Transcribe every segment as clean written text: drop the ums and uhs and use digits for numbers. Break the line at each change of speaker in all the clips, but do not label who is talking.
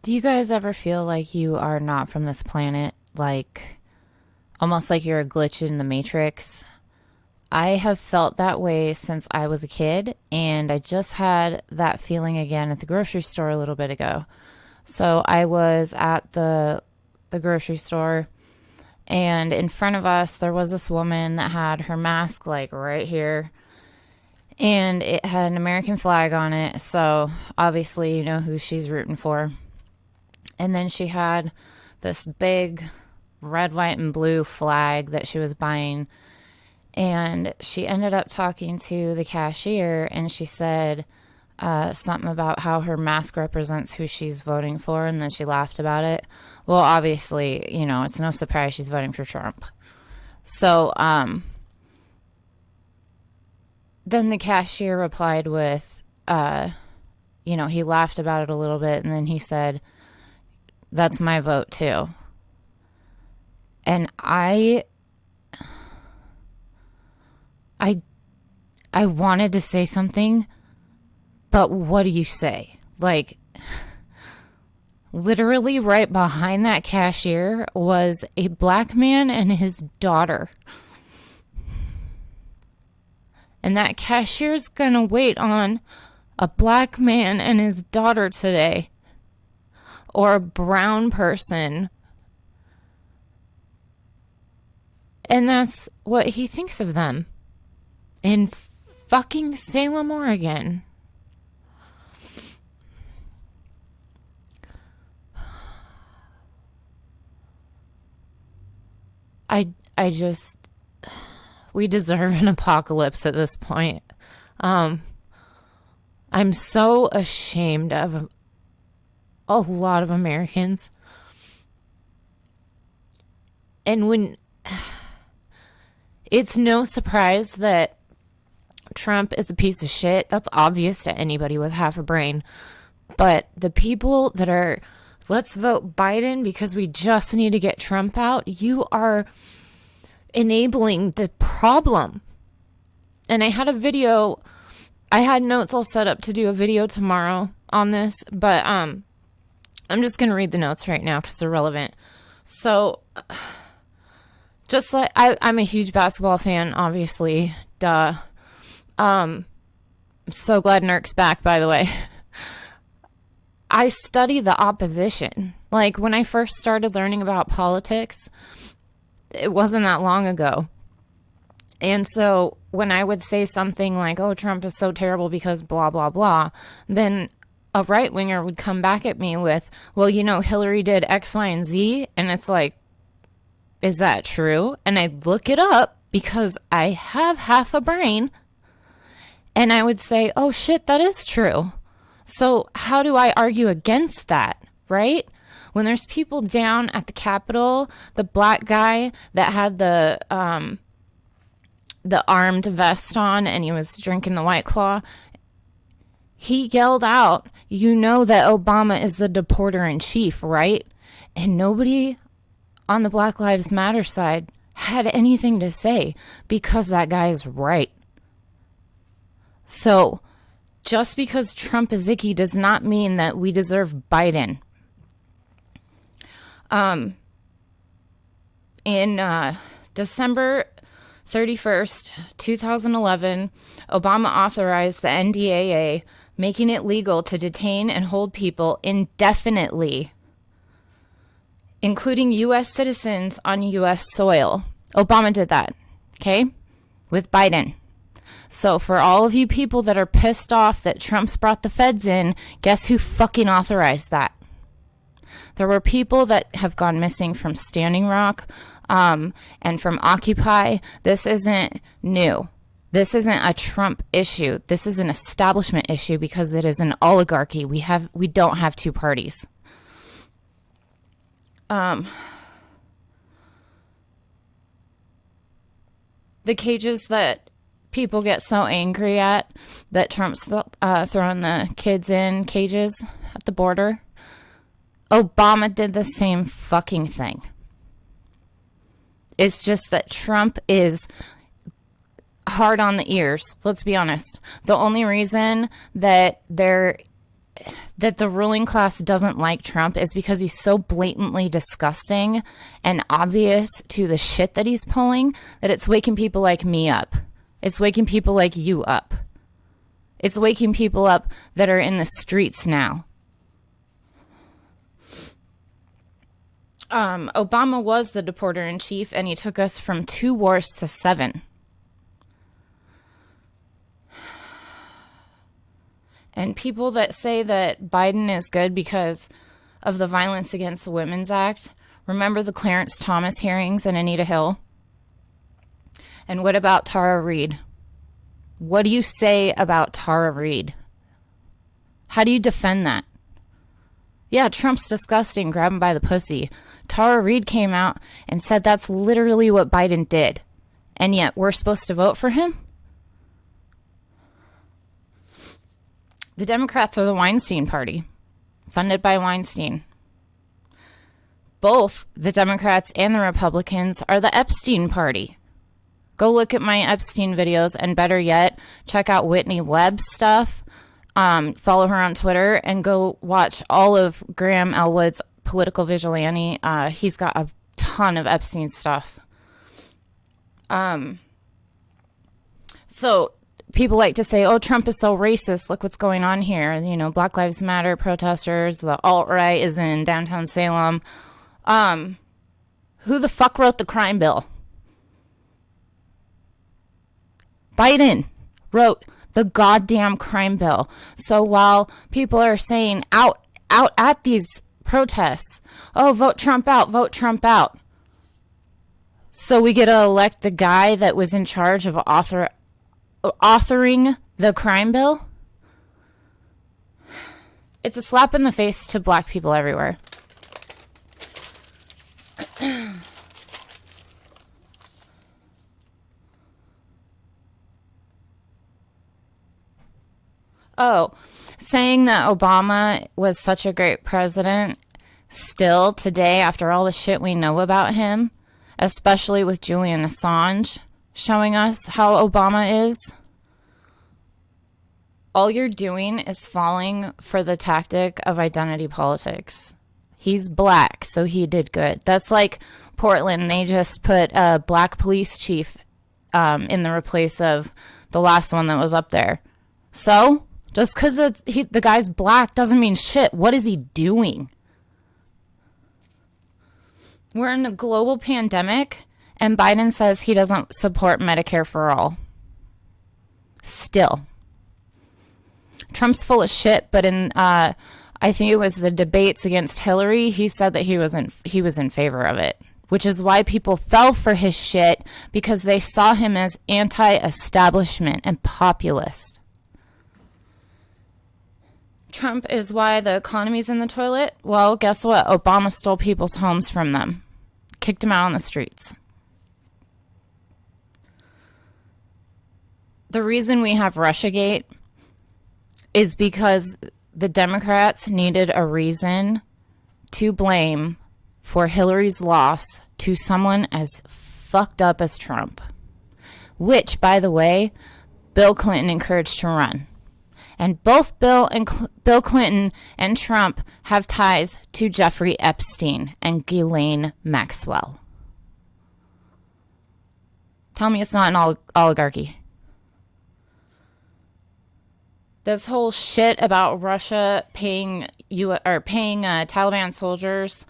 Do you guys ever feel like you are not from this planet? Like, almost like you're a glitch in the Matrix? I have felt that way since I was a kid, and I just had that feeling again at the grocery store a little bit ago. So I was at the grocery store, and in front of us there was this woman that had her mask like right here, and it had an American flag on it. So obviously you know who she's rooting for. And then she had this big red, white, and blue flag that she was buying. And she ended up talking to the cashier, and she said something about how her mask represents who she's voting for, and then she laughed about it. Well, obviously, you know, it's no surprise she's voting for Trump. So then the cashier replied with, he laughed about it a little bit, and then he said, "That's my vote too." And I I wanted to say something, but what do you say? Like, literally right behind that cashier was a black man and his daughter. And that cashier's gonna wait on a black man and his daughter today, or a brown person. And that's what he thinks of them in fucking Salem, Oregon. I just, we deserve an apocalypse at this point. I'm so ashamed of a lot of Americans. And when it's no surprise that Trump is a piece of shit. That's obvious to anybody with half a brain. But the people that are, let's vote Biden because we just need to get Trump out, you are enabling the problem. And I had a video, I had notes all set up to do a video tomorrow on this, but I'm just going to read the notes right now because they're relevant. So, just like, I'm a huge basketball fan, obviously, duh. I'm so glad Nurk's back, by the way. I study the opposition. Like, when I first started learning about politics, it wasn't that long ago. And so when I would say something like, oh, Trump is so terrible because blah, blah, blah, then a right winger would come back at me with, well, you know, Hillary did X, Y, and Z. And it's like, is that true? And I'd look it up because I have half a brain. And I would say, oh, shit, that is true. So how do I argue against that, right? When there's people down at the Capitol, the black guy that had the armed vest on and he was drinking the White Claw, he yelled out, you know that Obama is the deporter in chief, right? And nobody on the Black Lives Matter side had anything to say because that guy is right. So just because Trump is icky does not mean that we deserve Biden. In December 31st, 2011, Obama authorized the NDAA, making it legal to detain and hold people indefinitely, including U.S. citizens on U.S. soil. Obama did that, okay, with Biden. So for all of you people that are pissed off that Trump's brought the feds in, guess who fucking authorized that? There were people that have gone missing from Standing Rock and from Occupy. This isn't new. This isn't a Trump issue. This is an establishment issue because it is an oligarchy. We don't have two parties. The cages that people get so angry at that Trump's throwing the kids in cages at the border. Obama did the same fucking thing. It's just that Trump is hard on the ears. Let's be honest. The only reason that there that the ruling class doesn't like Trump is because he's so blatantly disgusting and obvious to the shit that he's pulling that it's waking people like me up. It's waking people like you up. It's waking people up that are in the streets now. Obama was the deporter in chief, and he took us from 2 wars to 7. And people that say that Biden is good because of the Violence Against Women's Act, remember the Clarence Thomas hearings and Anita Hill? And what about Tara Reade? What do you say about Tara Reade? How do you defend that? Yeah, Trump's disgusting, grab him by the pussy. Tara Reade came out and said that's literally what Biden did. And yet we're supposed to vote for him? The Democrats are the Weinstein Party, funded by Weinstein. Both the Democrats and the Republicans are the Epstein Party. Go look at my Epstein videos, and better yet, check out Whitney Webb's stuff. Follow her on Twitter, and go watch all of Graham Elwood's Political Vigilante. He's got a ton of Epstein stuff. So people like to say, oh, Trump is so racist. Look what's going on here. You know, Black Lives Matter protesters, the alt-right is in downtown Salem. Who the fuck wrote the crime bill? Biden wrote the goddamn crime bill. So while people are saying out at these protests, oh, vote Trump out, vote Trump out. So we get to elect the guy that was in charge of authoring the crime bill? It's a slap in the face to black people everywhere. Oh, saying that Obama was such a great president still today, after all the shit we know about him, especially with Julian Assange showing us how Obama is, all you're doing is falling for the tactic of identity politics. He's black, so he did good. That's like Portland. They just put a black police chief in the replace of the last one that was up there. So just because the guy's black doesn't mean shit. What is he doing? We're in a global pandemic, and Biden says he doesn't support Medicare for all. Still. Trump's full of shit, but in I think it was the debates against Hillary, he said that he was in favor of it, which is why people fell for his shit, because they saw him as anti-establishment and populist. Trump is why the economy's in the toilet. Well, guess what? Obama stole people's homes from them. Kicked them out on the streets. The reason we have Russiagate is because the Democrats needed a reason to blame for Hillary's loss to someone as fucked up as Trump. Which, by the way, Bill Clinton encouraged to run. And both Bill Clinton and Trump have ties to Jeffrey Epstein and Ghislaine Maxwell. Tell me it's not an oligarchy. This whole shit about Russia paying Taliban soldiers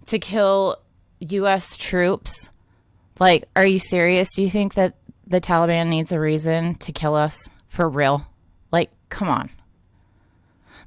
to kill U.S. troops. Like, are you serious? Do you think that the Taliban needs a reason to kill us for real? Like, come on.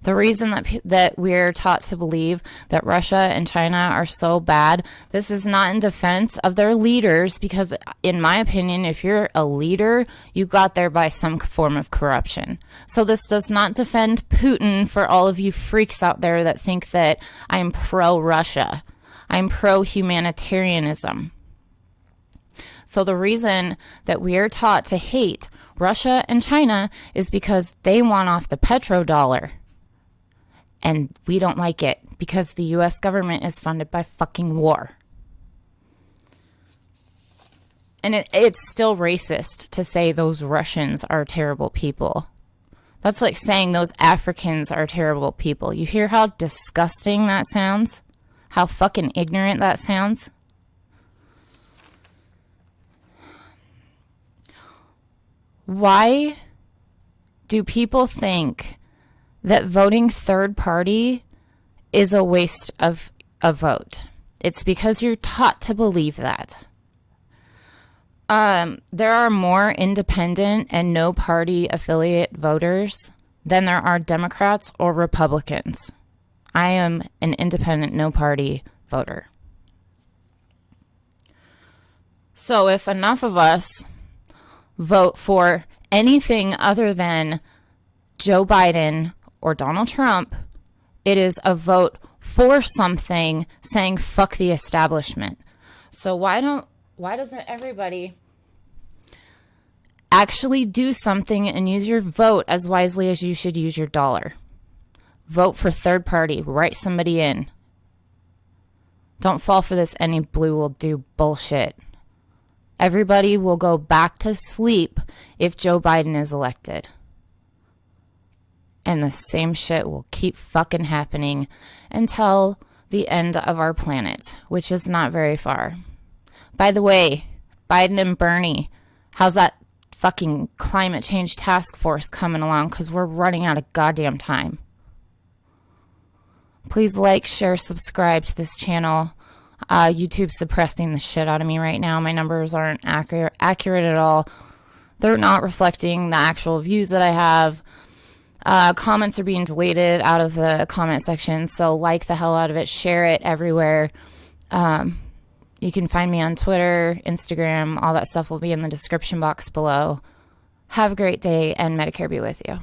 The reason that we're taught to believe that Russia and China are so bad, this is not in defense of their leaders, because in my opinion, if you're a leader, you got there by some form of corruption. So this does not defend Putin for all of you freaks out there that think that I'm pro-Russia. I'm pro-humanitarianism. So the reason that we are taught to hate Russia and China is because they want off the petrodollar. And we don't like it because the U.S. government is funded by fucking war. And it's still racist to say those Russians are terrible people. That's like saying those Africans are terrible people. You hear how disgusting that sounds? How fucking ignorant that sounds? Why do people think that voting third party is a waste of a vote? It's because you're taught to believe that. There are more independent and no party affiliate voters than there are Democrats or Republicans. I am an independent, no party voter. So if enough of us vote for anything other than Joe Biden or Donald Trump, it is a vote for something saying fuck the establishment. So why doesn't everybody actually do something and use your vote as wisely as you should use your dollar? Vote for third party. Write somebody in. Don't fall for this any blue will do bullshit. Everybody will go back to sleep if Joe Biden is elected. And the same shit will keep fucking happening until the end of our planet, which is not very far. By the way, Biden and Bernie, how's that fucking climate change task force coming along? Because we're running out of goddamn time. Please like, share, subscribe to this channel. YouTube's suppressing the shit out of me right now. My numbers aren't accurate at all. They're not reflecting the actual views that I have. Comments are being deleted out of the comment section, so like the hell out of it. Share it everywhere. You can find me on Twitter, Instagram. All that stuff will be in the description box below. Have a great day, and Medicare be with you.